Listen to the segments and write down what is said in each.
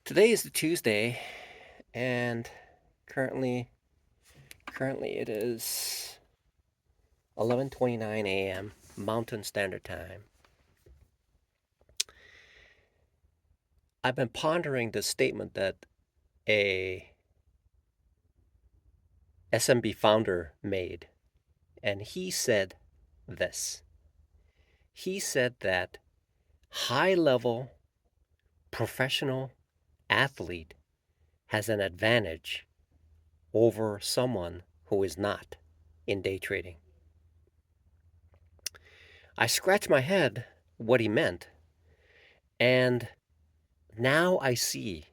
Today is the Tuesday, and currently, currently it is 11:29 a.m. Mountain Standard Time. I've been pondering the statement that a SMB founder made, and he said this. He said that high-level professional athlete has an advantage over someone who is not in day trading. I scratched my head what he meant, and now I see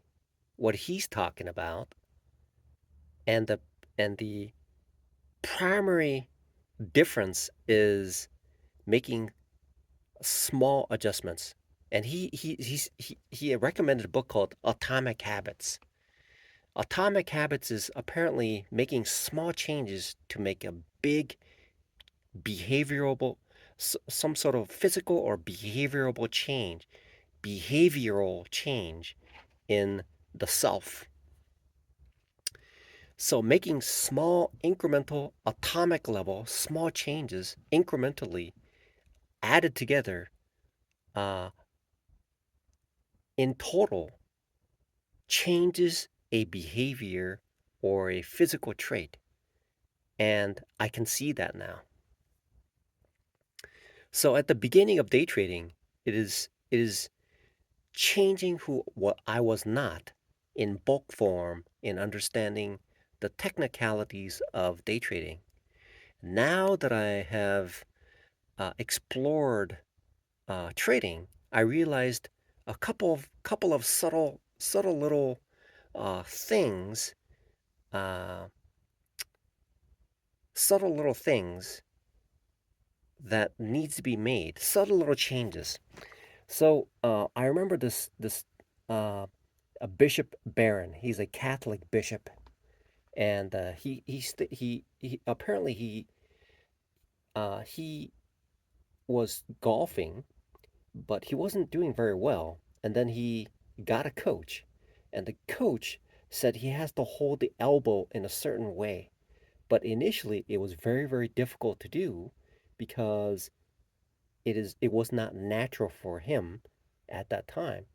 what he's talking about, and the primary difference is making small adjustments. And he recommended a book called Atomic Habits. Atomic Habits is apparently making small changes to make a big behavioral, some sort of physical or behavioral change in the self. So making small incremental atomic level small changes incrementally added together uh, in total changes a behavior or a physical trait. And I can see that now. So at the beginning of day trading, it is changing who what I was not in bulk form in understanding the technicalities of day trading. Now that I have explored trading, I realized a couple of subtle little things, uh, subtle little things that needs to be made, subtle little changes. So I remember this uh, a Bishop Barron. He's a Catholic bishop, and he apparently he was golfing, but he wasn't doing very well. And then he got a coach, and the coach said he has to hold the elbow in a certain way. But initially, it was very, very difficult to do because it was not natural for him at that time.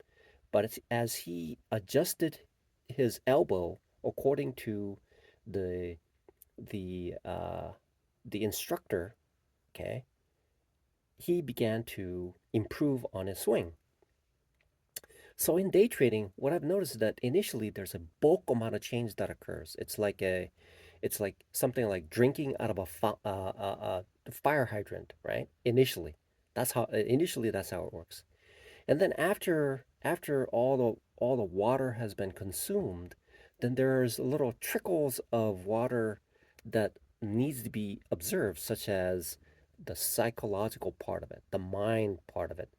But as he adjusted his elbow according to the the uh, the instructor, okay, he began to improve on his swing. So in day trading, what I've noticed is that initially there's a bulk amount of change that occurs. It's like something like drinking out of a fire hydrant, right? Initially that's how it works. And then after all the water has been consumed, then there's little trickles of water that needs to be observed, such as the psychological part of it, the mind part of it,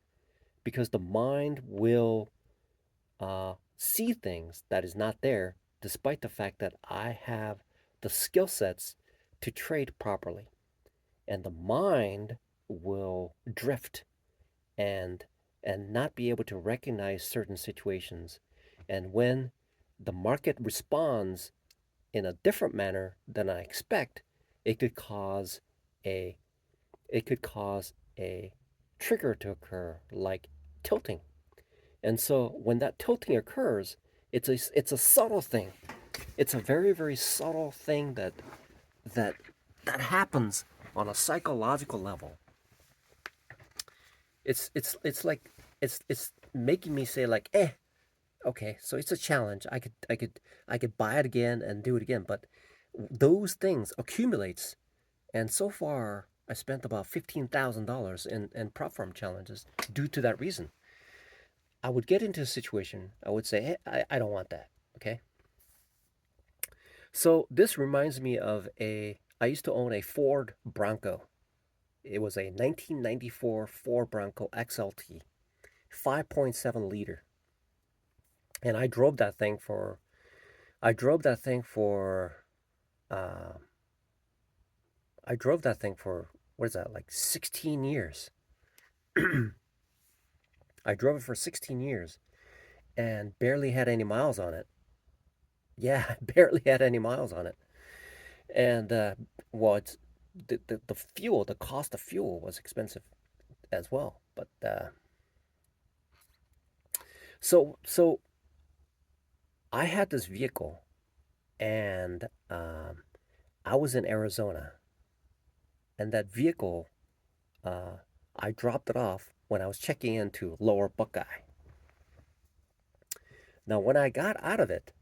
because the mind will see things that is not there, despite the fact that I have the skill sets to trade properly. And the mind will drift and not be able to recognize certain situations. And when the market responds in a different manner than I expect, it could cause a it could cause a trigger to occur like tilting. And so when that tilting occurs, it's a subtle thing. It's a very, very subtle thing that that happens on a psychological level. It's like it's making me say like, okay, so it's a challenge. I could buy it again and do it again, but those things accumulates, and so far I spent about $15,000 in prop firm challenges due to that reason. I would get into a situation, I would say, hey, I don't want that. Okay. So this reminds me of I used to own a Ford Bronco. It was a 1994 Ford Bronco XLT, 5.7 liter. And I drove that thing for, uh, I drove that thing for, what is that, like 16 years. I drove it for 16 years. and barely had any miles on it. Yeah, barely had any miles on it. And what the fuel, the cost of fuel was expensive as well. But so I had this vehicle, and I was in Arizona, and that vehicle, uh, I dropped it off when I was checking into Lower Buckeye. Now, when I got out of it,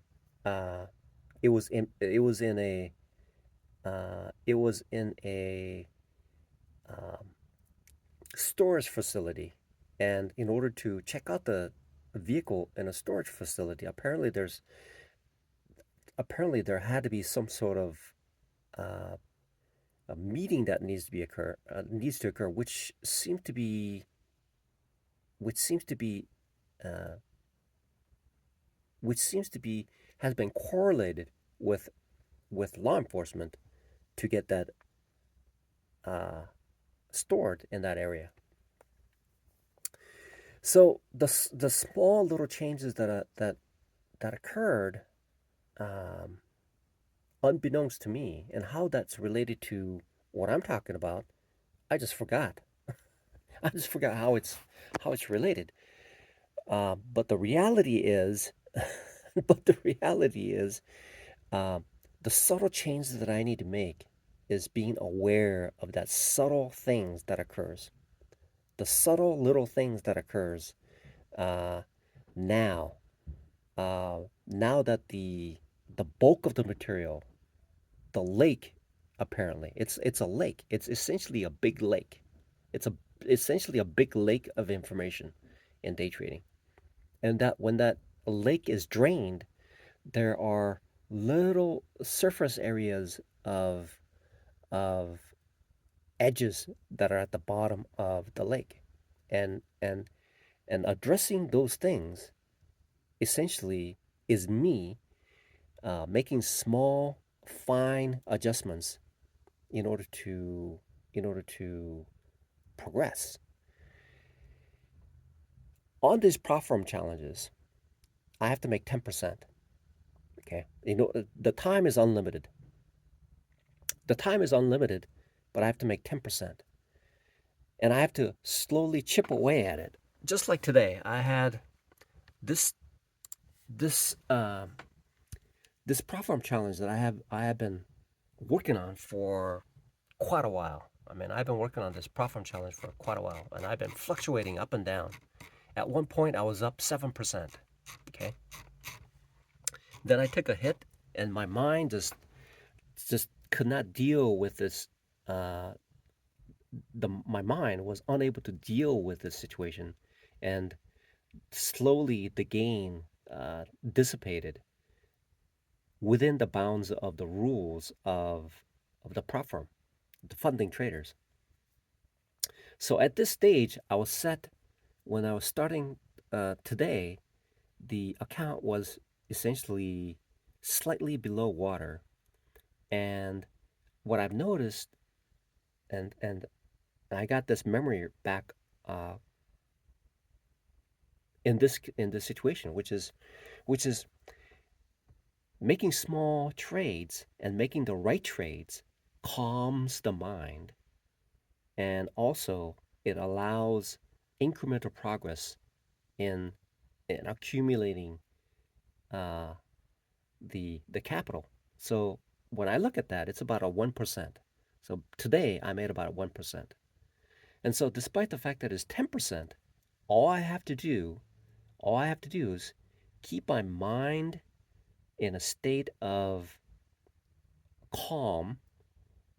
uh, it was in a um, storage facility, and in order to check out the vehicle in a storage facility, apparently there had to be some sort of uh, a meeting that needs to occur, which seems to be uh, which seems to be has been correlated with law enforcement to get that uh, stored in that area. So the small little changes that occurred, um, unbeknownst to me, and how that's related to what I'm talking about, I just forgot. I just forgot how it's related. But the reality is, but the reality is, um, the subtle changes that I need to make is being aware of that subtle things that occurs, the subtle little things that occurs uh, now. Now that the bulk of the material, the lake, apparently it's a lake. It's essentially a big lake. It's a essentially a big lake of information in day trading. And that when that lake is drained, there are little surface areas of edges that are at the bottom of the lake. And and and addressing those things essentially is me making small, fine adjustments in order to progress on these platform challenges. I have to make 10%. Okay, the time is unlimited. The time is unlimited, but I have to make 10%, and I have to slowly chip away at it. Just like today, I had this this uh, this platform challenge that I have been working on for quite a while. I mean, I've been working on this platform challenge for quite a while, and I've been fluctuating up and down. At one point, I was up 7%. Okay, then I took a hit, and my mind just could not deal with this. Uh, my mind was unable to deal with this situation, and slowly the gain dissipated within the bounds of the rules of the platform, the funding traders. So at this stage, I was set when I was starting today. The account was essentially slightly below water, and what I've noticed, and I got this memory back uh, in this situation, which is making small trades and making the right trades calms the mind, and also it allows incremental progress in accumulating uh, the capital. So when I look at that, it's about a 1%. So today I made about 1%. And so despite the fact that it's 10%, all I have to do, all I have to do is keep my mind in a state of calm.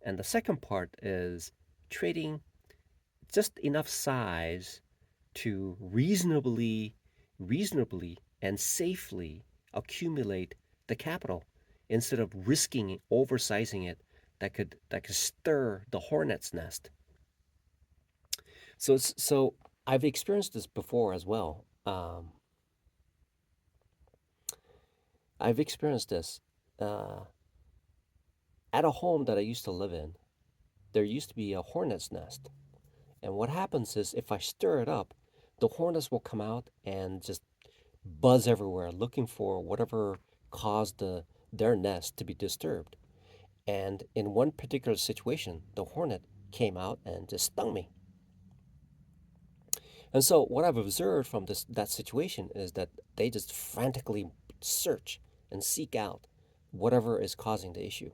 And the second part is trading just enough size to reasonably and safely accumulate the capital instead of risking oversizing it that could stir the hornet's nest. So I've experienced this before as well. I've experienced this uh, at a home that I used to live in. There used to be a hornet's nest, and what happens is if I stir it up, the hornets will come out and just buzz everywhere looking for whatever caused their nest to be disturbed. And in one particular situation, the hornet came out and just stung me. And so what I've observed from that situation is that they just frantically search and seek out whatever is causing the issue,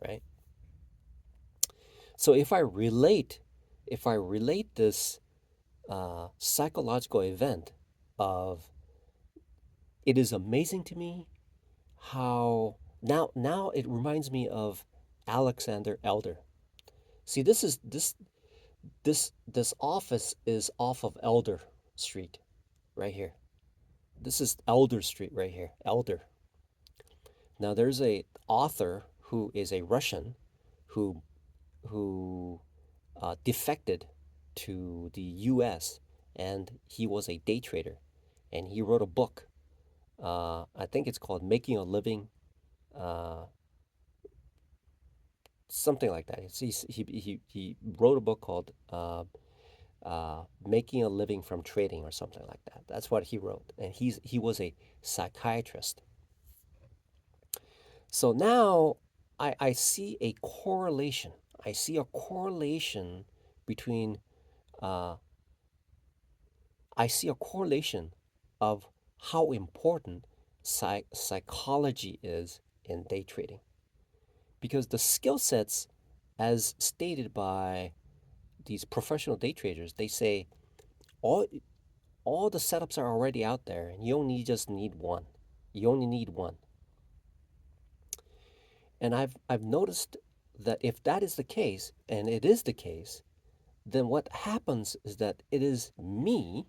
right? So if I relate this psychological event of, it is amazing to me how now it reminds me of Alexander Elder. See, this office is off of Elder Street right here. This is Elder Street right here. Elder. Now there's a author who is a Russian who who defected to the U.S. and he was a day trader, and he wrote a book. I think it's called "Making a Living," uh, something like that. He wrote a book called "Making a Living from Trading" or something like that. That's what he wrote, and he was a psychiatrist. So now I see a correlation. I see a correlation between uh, I see a correlation of how important psychology is in day trading. Because the skill sets, as stated by these professional day traders, they say all, all the setups are already out there and you only just need one. You only need one. And I've noticed that if that is the case, and it is the case, then what happens is that it is me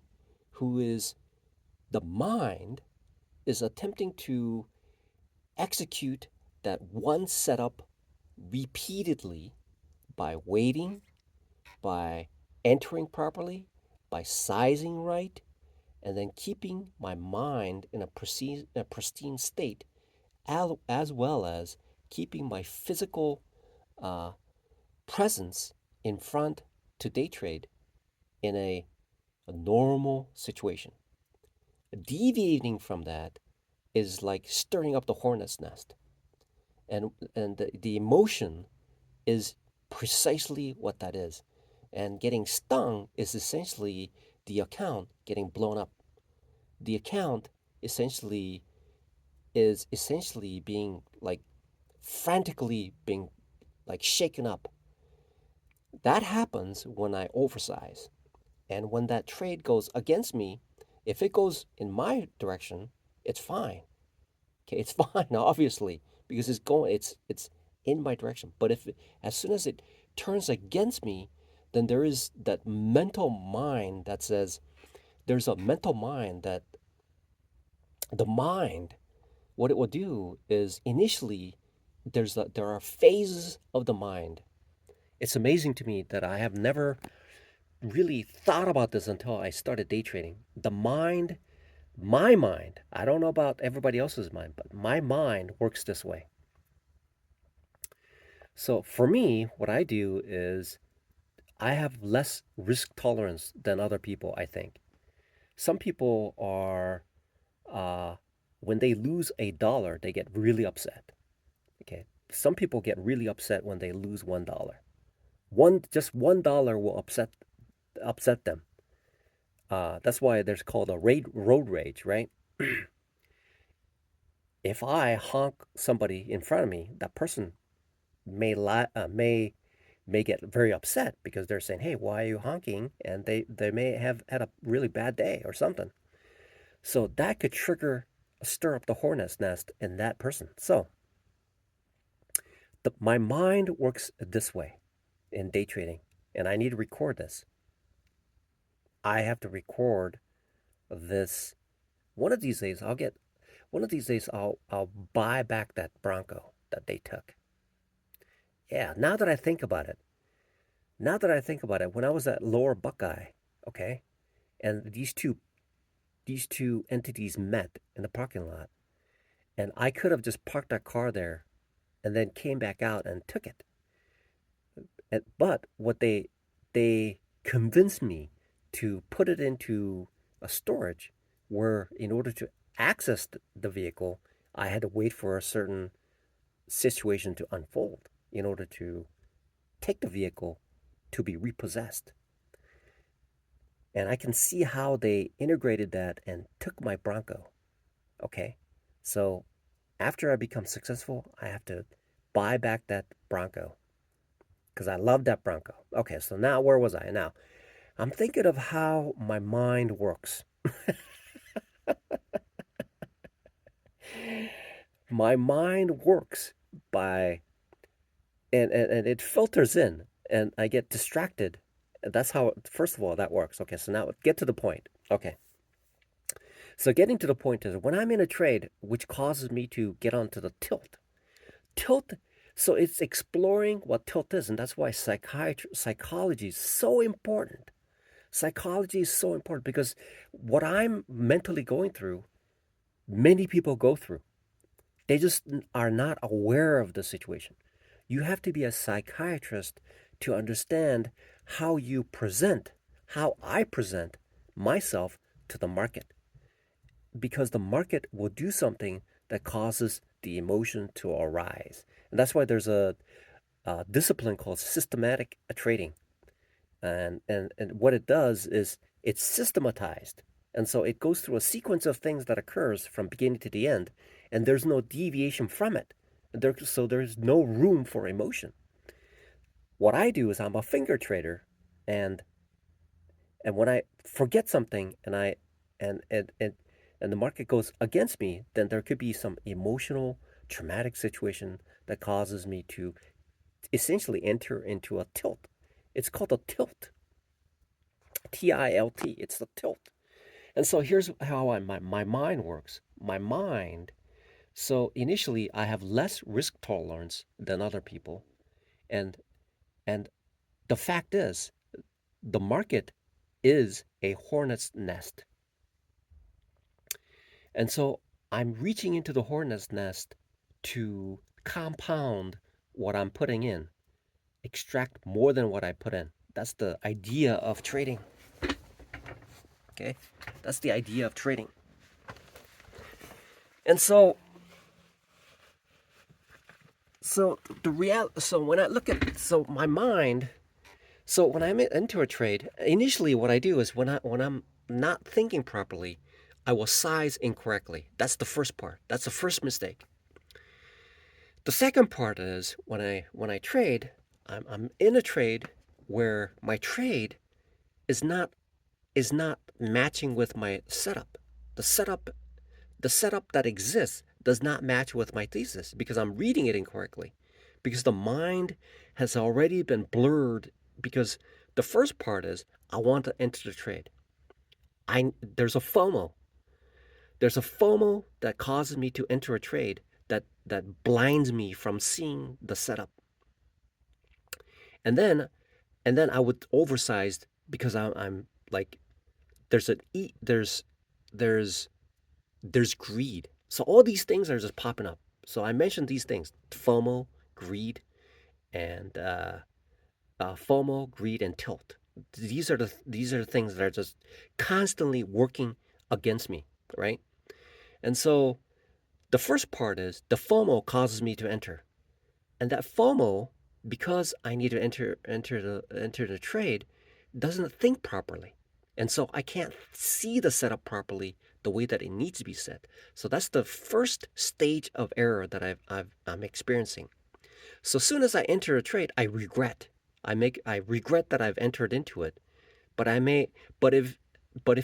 who is the mind is attempting to execute that one setup repeatedly by waiting, by entering properly, by sizing right, and then keeping my mind in a pristine state, as well as keeping my physical uh, presence in front to day trade in a normal situation. Deviating from that is like stirring up the hornet's nest. And the emotion is precisely what that is. And getting stung is essentially the account getting blown up. The account essentially is essentially being like frantically being like shaken up. That happens when I oversize. And when that trade goes against me, if it goes in my direction, it's fine. Okay, it's fine, obviously, because it's in my direction. But if as soon as it turns against me, then there is that mental mind that says there's a mental mind that the mind, what it will do is initially there are phases of the mind. It's amazing to me that I have never really thought about this until I started day trading. The mind, my mind, I don't know about everybody else's mind, but my mind works this way. So for me, what I do is I have less risk tolerance than other people, I think. Some people are, uh, when they lose a dollar, they get really upset. Okay. Some people get really upset when they lose $1. Just $1 will upset them. That's why there's called a road rage, right? If I honk somebody in front of me, that person may may get very upset because they're saying, "Hey, why are you honking?" And they may have had a really bad day or something. So that could stir up the hornet's nest in that person. So my mind works this way in day trading, and I need to record this. I have to record this. One of these days, I'll buy back that Bronco that they took. Yeah, now that I think about it, when I was at Lower Buckeye, okay, and these two entities met in the parking lot, and I could have just parked that car there and then came back out and took it. But what they convinced me to put it into a storage where in order to access the vehicle, I had to wait for a certain situation to unfold in order to take the vehicle to be repossessed. And I can see how they integrated that and took my Bronco. Okay. So after I become successful, I have to buy back that Bronco because I love that Bronco. Okay. So now where was I? Now I'm thinking of how my mind works. My mind works by, and it filters in, and I get distracted. That's how, first of all, that works. Okay. So now get to the point. Okay. So getting to the point is when I'm in a trade, which causes me to get onto the tilt. Tilt, so it's exploring what tilt is, and that's why psychology is so important. Psychology is so important because what I'm mentally going through, many people go through. They just are not aware of the situation. You have to be a psychiatrist to understand how you present, how I present myself to the market, because the market will do something that causes the emotion to arise. And that's why there's a discipline called systematic trading. And what it does is it's systematized. And so it goes through a sequence of things that occurs from beginning to the end, and there's no deviation from it. So there's no room for emotion. What I do is I'm a finger trader, and and when I forget something and and and and the market goes against me, then there could be some emotional traumatic situation that causes me to essentially enter into a tilt. It's called a tilt. TILT. It's the tilt. And so here's how my mind works. My mind, so initially I have less risk tolerance than other people. And and the fact is the market is a hornet's nest. And so I'm reaching into the hornet's nest to compound what I'm putting in, extract more than what I put in. That's the idea of trading. Okay? That's the idea of trading. And so when I look at my mind, so when I'm into a trade, initially what I do is when I'm not thinking properly, I will size incorrectly. That's the first part. That's the first mistake. The second part is when I trade, I'm in a trade where my trade is not matching with my setup. The setup the setup that exists does not match with my thesis because I'm reading it incorrectly. Because the mind has already been blurred because the first part is I want to enter the trade. I there's a FOMO. There's a FOMO that causes me to enter a trade that blinds me from seeing the setup. And then I would oversize because I'm like there's an e there's greed. So all these things are just popping up. So I mentioned these things: FOMO, greed, and FOMO, greed, and tilt. These are the things that are just constantly working against me, right? And so the first part is the FOMO causes me to enter, and that FOMO, because I need to enter the trade, doesn't think properly. And so I can't see the setup properly the way that it needs to be set. So that's the first stage of error that I'm experiencing. So as soon as I enter a trade, I regret. I regret that I've entered into it. But I may but if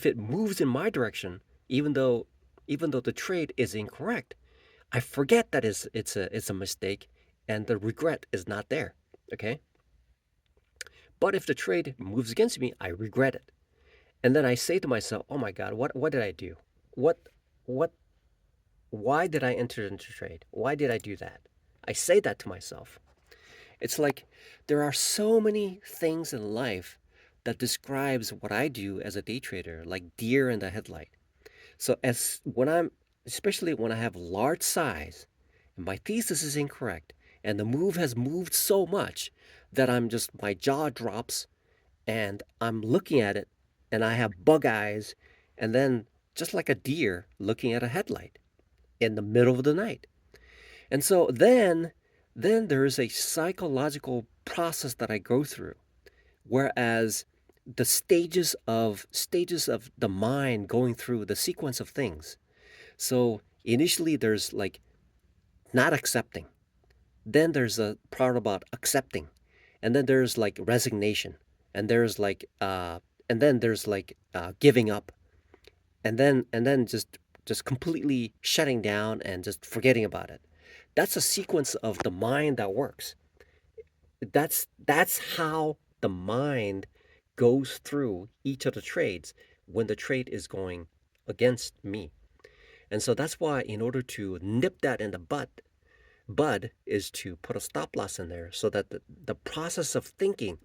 it moves in my direction, even though the trade is incorrect, I forget that it's a mistake and the regret is not there. Okay? But if the trade moves against me, I regret it. And then I say to myself, "Oh my God, what did I do? What what why did I enter into trade? Why did I do that?" I say that to myself. It's like there are so many things in life that describes what I do as a day trader, like deer in the headlight. So as when I'm especially when I have large size and my thesis is incorrect and the move has moved so much that my jaw drops and I'm looking at it and I have bug eyes and then just like a deer looking at a headlight in the middle of the night. And so then there is a psychological process that I go through, whereas the stages of the mind going through the sequence of things. So initially there's like not accepting. Then there's a part about accepting. And then there's like resignation. And there's like giving up. And then just completely shutting down and just forgetting about it. That's a sequence of the mind that works. That's how the mind goes through each of the trades when the trade is going against me. And so that's why in order to nip that in the bud is to put a stop loss in there so that the process of thinking,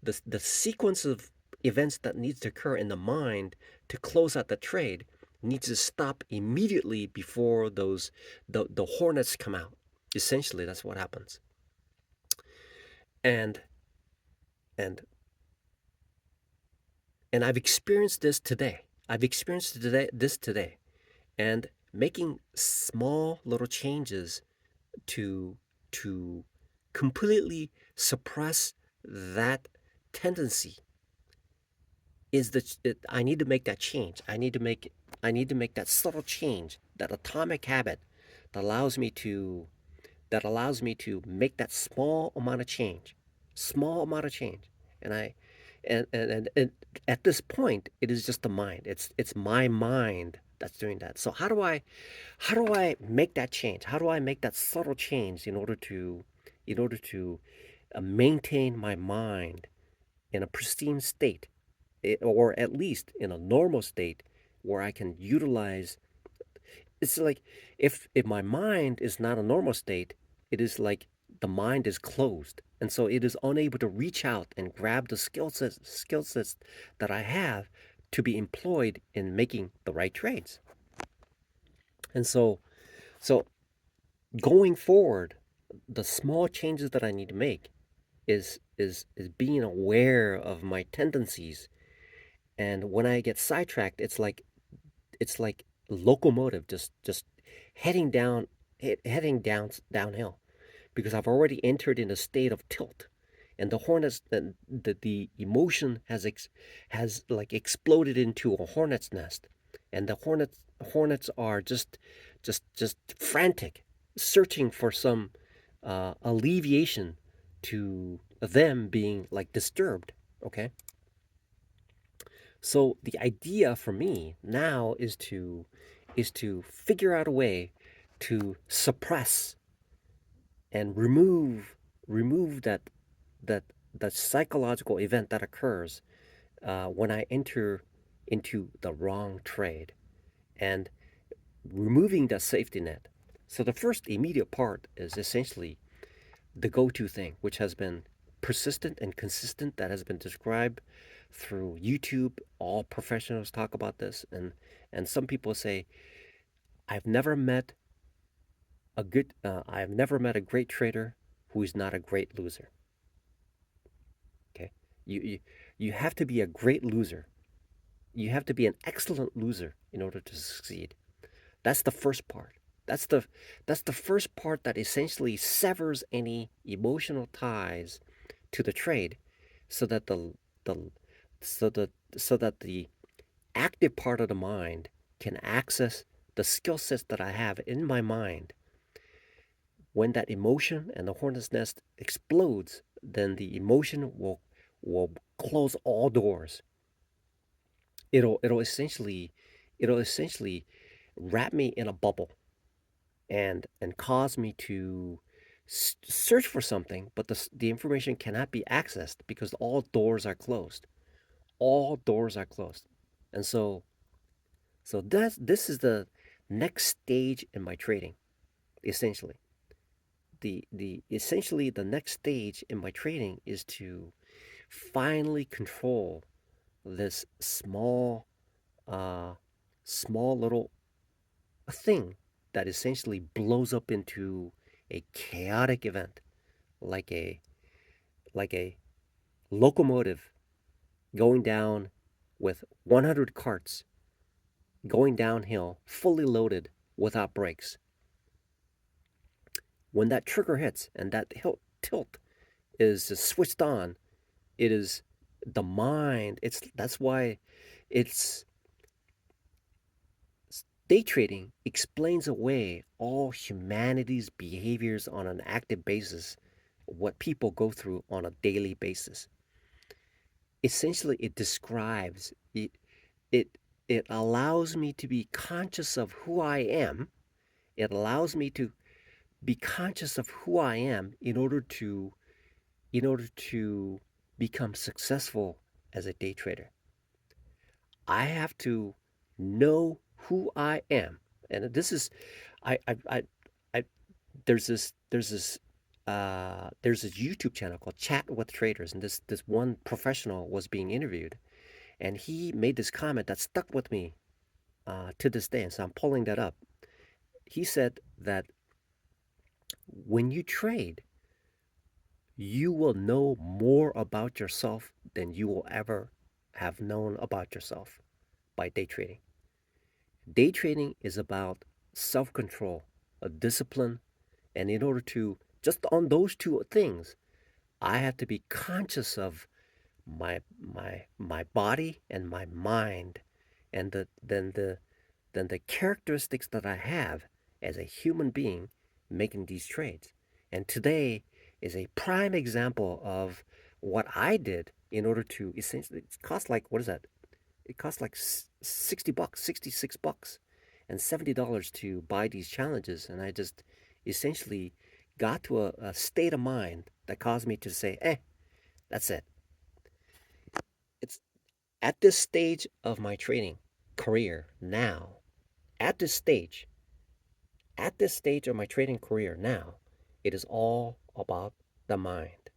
the sequence of events that needs to occur in the mind to close out the trade needs to stop immediately before the hornets come out. Essentially, that's what happens. And and and I've experienced this today. I've experienced this today, and making small little changes to to completely suppress that tendency I need to make that change. I need to make that subtle change, that atomic habit that allows me to that allows me to make that small amount of change. And I and at this point it is just the mind. It's my mind that's doing that. So how do I make that change? How do I make that subtle change in order to maintain my mind in a pristine state, or at least in a normal state where I can utilize. It's like if my mind is not a normal state, it is like the mind is closed, and so it is unable to reach out and grab the skill sets that I have to be employed in making the right trades. And so going forward, the small changes that I need to make is being aware of my tendencies. And when I get sidetracked, it's like locomotive just heading down downhill, because I've already entered in a state of tilt, and the emotion has like exploded into a hornet's nest, and the hornets are just frantic, searching for some alleviation to them being like disturbed. Okay, so the idea for me now is to figure out a way to suppress and remove that that psychological event that occurs when I enter into the wrong trade, and removing that safety net. So the first immediate part is essentially the go-to thing, which has been persistent and consistent, that has been described through YouTube. All professionals talk about this, and some people say, I've never met I've never met a great trader who is not a great loser. Okay, you have to be a great loser. You have to be an excellent loser in order to succeed. That's the first part. That's the first part that essentially severs any emotional ties to the trade, so that the so that the active part of the mind can access the skill sets that I have in my mind. When that emotion and the hornet's nest explodes, then the emotion will close all doors. It'll essentially wrap me in a bubble, and cause me to search for something, but the information cannot be accessed because all doors are closed. All doors are closed. And so this is the next stage in my trading. Essentially, the next stage in my trading is to finally control this uh small little thing that essentially blows up into a chaotic event, like a locomotive going down with 100 carts going downhill, fully loaded, without brakes. When that trigger hits and that tilt is switched on, it is the mind. It's that's why it's day trading explains away all humanity's behaviors on an active basis, what people go through on a daily basis. Essentially, it describes it it allows me to be conscious of who I am. It allows me to be conscious of who I am in order to become successful as a day trader. I have to know who I am. And this is I there's this YouTube channel called Chat with Traders, and this one professional was being interviewed, and he made this comment that stuck with me to this day, and so I'm pulling that up. He said that when you trade, you will know more about yourself than you will ever have known about yourself by day trading. Day trading is about self control, a discipline, and in order to just on those two things, I have to be conscious of my body and my mind, and then the characteristics that I have as a human being making these trades. And today is a prime example of what I did in order to essentially it costs like what is that? It costs like $60, $66 and $70 to buy these challenges, and I just essentially got to a state of mind that caused me to say, that's it. It's at this stage of my trading career now, at this stage, at this stage of my trading career now, it is all about the mind.